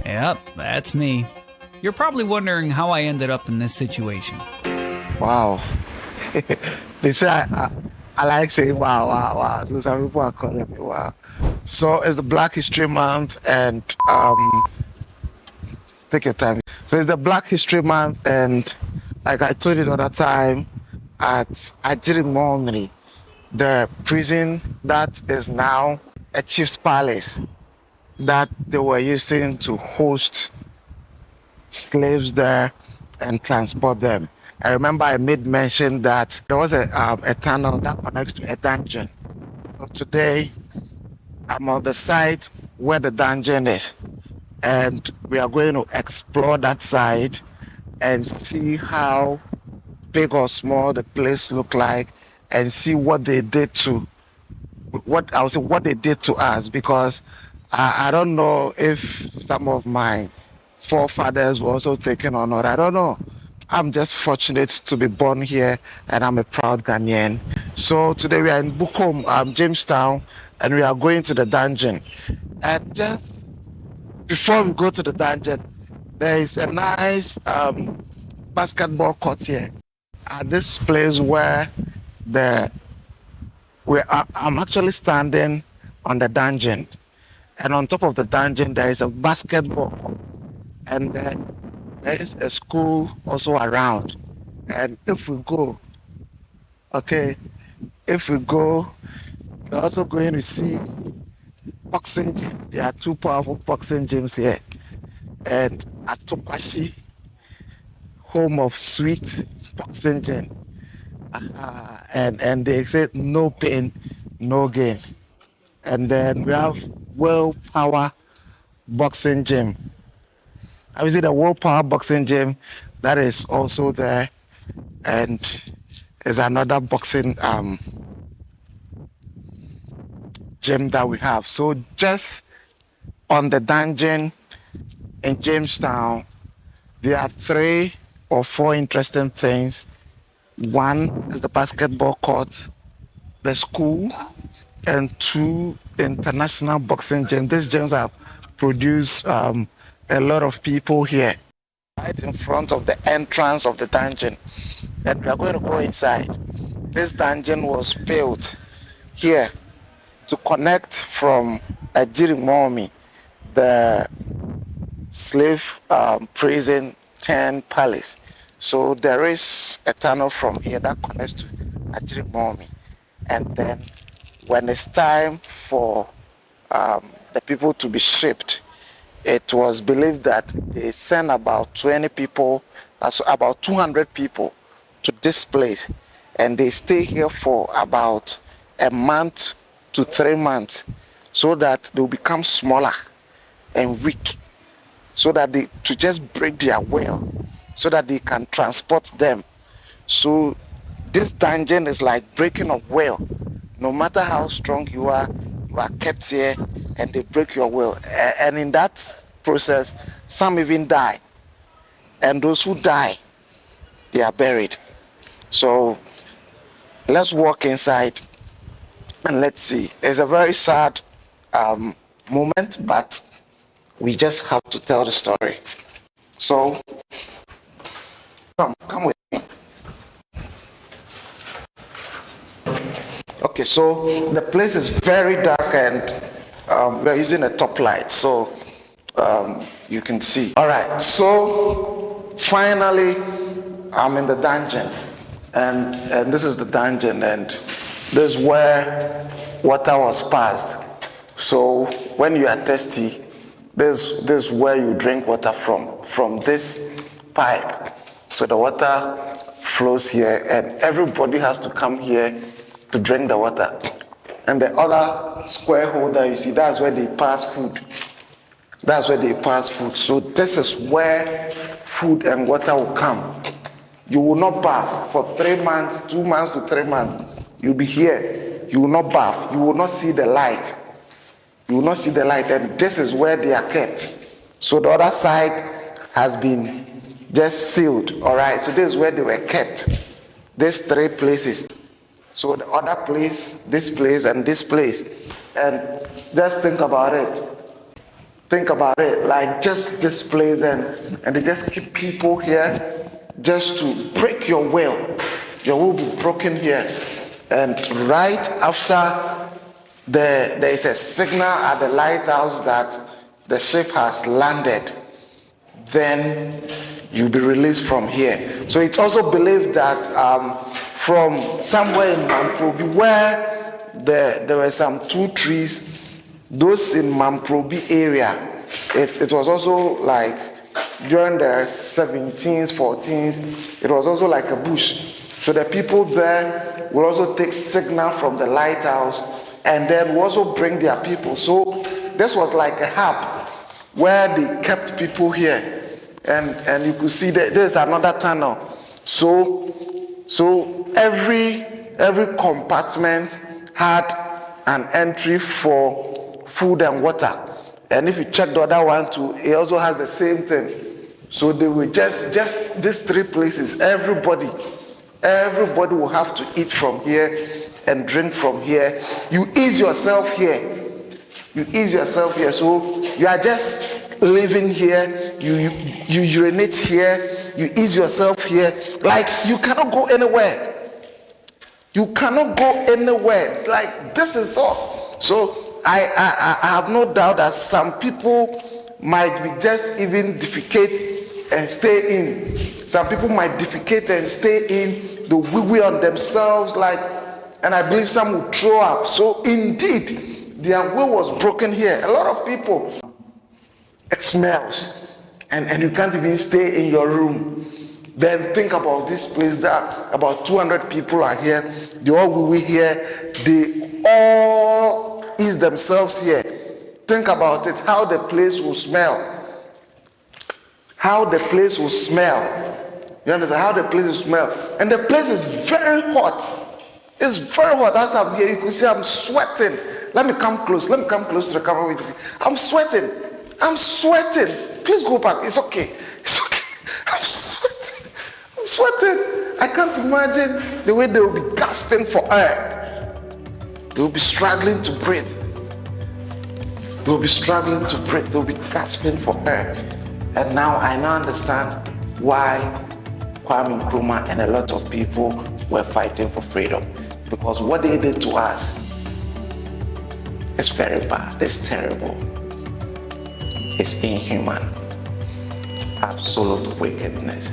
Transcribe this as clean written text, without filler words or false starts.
Yep, that's me. You're probably wondering how I ended up in this situation. Wow. They say I like saying wow, wow, wow. So some people are calling me wow. So it's the Black History Month, and take your time. So it's the Black History Month, and like I told you the other time, at Ajiri, the prison that is now a chief's palace that they were using to host slaves there and transport them. I remember I made mention that there was a tunnel that connects to a dungeon. So today, I'm on the site where the dungeon is, and we are going to explore that side and see how big or small the place look like, and see what they did to what they did to us, because I don't know if some of my forefathers were also taken or not. I don't know. I'm just fortunate to be born here, and I'm a proud Ghanaian. So today we are in Bukom, Jamestown, and we are going to the dungeon. And just before we go to the dungeon, there is a nice basketball court here at this place where I'm actually standing on the dungeon, and on top of the dungeon there is a basketball court, and then there is a school also around. And if we go, we're also going to see boxing gym. There are two powerful boxing gyms here, and at Tokwashi, home of sweet boxing gym. And they say no pain, no gain. And then we have Willpower Boxing Gym. I visit the Willpower Boxing Gym that is also there, and is another boxing gym that we have. So just on the dungeon in Jamestown, there are 3 or 4 interesting things. One is the basketball court, the school, and 2 international boxing gyms. These gyms have produced a lot of people here. Right in front of the entrance of the dungeon, and we are going to go inside. This dungeon was built here to connect from Ajiri, the slave prison turned palace. So there is a tunnel from here that connects to Ajiri, and then when it's time for the people to be shipped, it was believed that they send about 20 people, so about 200 people to this place, and they stay here for about a month to 3 months, so that they'll become smaller and weak, so that to just break their will, so that they can transport them. So this dungeon is like breaking of will. No matter how strong you are kept here, and they break your will. And in that process, some even die. And those who die, they are buried. So let's walk inside and let's see. It's a very sad moment, but we just have to tell the story. So come with me. Okay, so the place is very dark, and we're using a top light, so you can see. All right, so finally I'm in the dungeon, and this is the dungeon, and this is where water was passed. So when you are thirsty, this is where you drink water from this pipe. So the water flows here, and everybody has to come here to drink the water. And the other square holder, you see, that's where they pass food. So this is where food and water will come. You will not bath for 3 months, 2 months to 3 months. You'll be here. You will not bath. You will not see the light. And this is where they are kept. So the other side has been just sealed. All right. So this is where they were kept. These 3 places. So the other place, this place, and this place. And just think about it. Think about it, like just this place, and they just keep people here just to break your will. Your will will be broken here. And right after there is a signal at the lighthouse that the ship has landed, then you'll be released from here. So it's also believed that from somewhere in Mamprobi, where there were some 2 trees, those in Mamprobi area, it was also like during the 17th, 14th, it was also like a bush. So the people there will also take signal from the lighthouse, and then will also bring their people. So this was like a hub where they kept people here. And you could see that there's another tunnel. So every compartment had an entry for food and water. And if you check the other one too, it also has the same thing. So they were just these 3 places. Everybody will have to eat from here and drink from here. You ease yourself here. So you are just living here. You urinate here. You ease yourself here. Like you cannot go anywhere. Like this is all. So I have no doubt that some people might be just even defecate and stay in. Some people might defecate and stay in. The wee on themselves, and I believe some will throw up. So indeed, their will was broken here. A lot of people, it smells, and you can't even stay in your room. Then think about this place that about 200 people are here. They all will be here. They all ease themselves here. Think about it, how the place will smell. You understand how the place will smell? And the place is very hot. It's very hot. As I'm here, you can see I'm sweating. Let me come close to the camera with you. I'm sweating. Please go back. It's okay. I'm sweating. I can't imagine the way they will be gasping for air. They will be struggling to breathe. They'll be gasping for air. And now I understand why Kwame Nkrumah and a lot of people were fighting for freedom. Because what they did to us is very bad. It's terrible. It's inhuman. Absolute wickedness.